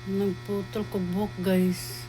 Nagputol ko buhok, guys.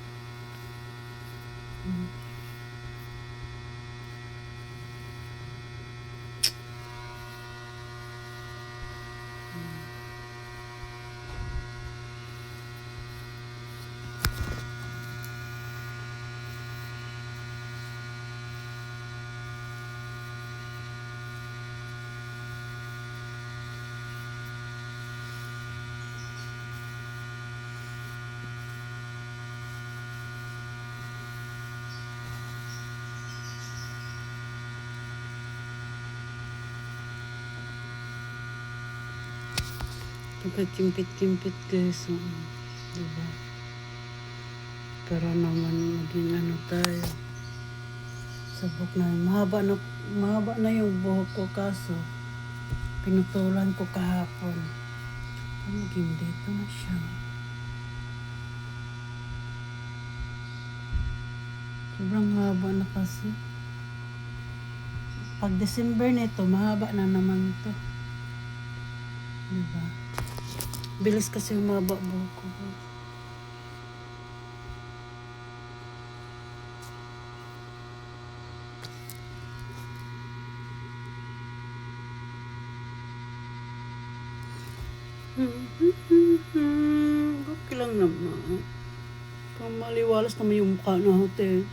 Pagkakimpit-kimpit, guys. Diba? Para naman maging ano tayo. Sabok na. Mahaba na yung buhok ko, kaso pinutulan ko kahapon. Maging dito na siya. Sobrang haba na kasi. Pag December nito, mahaba na naman to. Diba? Bilis kasi humaba buhok ko. Okay lang naman. Kung maliwalas naman yung mukha natin.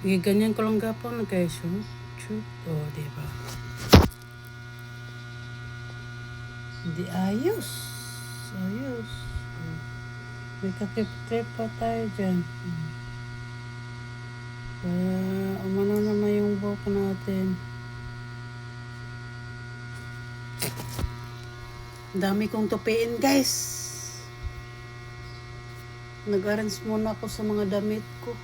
Ganyan ko lang gapon na guys. Oh, diba? Hindi ayos. Ayos. May katrip-trip pa tayo dyan. Umano naman yung buhok natin. Dami kong tupiin, guys. Nag-arrange muna ako sa mga damit ko.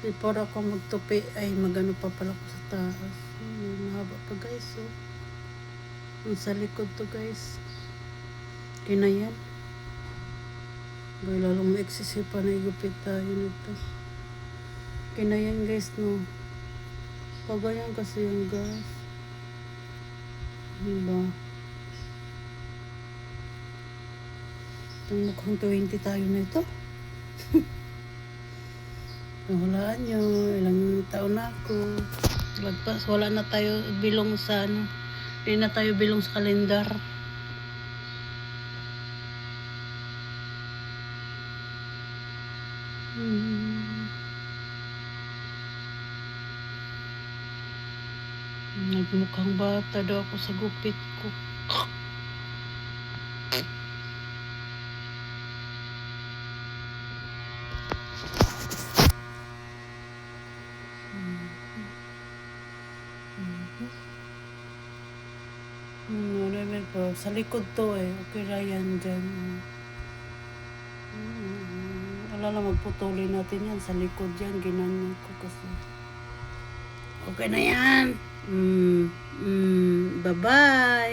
Before ako magtupi, ay magano pa pala ko sa taas. Mahaba pa, guys. Yung sa likod to, guys. Kinayan. Boy, lalong ma-excessive pa na igupit tayo nito. Kinayan, guys, no. Pagayan kasi yung gas. Diba? Itong mukhang 20 tayo na ito. Hulaan nyo, ilang taon na ako. Lagpas, wala na tayo bilong sa ano. Hindi na tayo bilong sa kalendar. Nagmukhang bata daw ako sa gupit ko. Sa likod to okay na yan dyan. Alala, magputulin natin yan sa likod yan. Ginanyan ko kasi. Okay na yan. Bye-bye.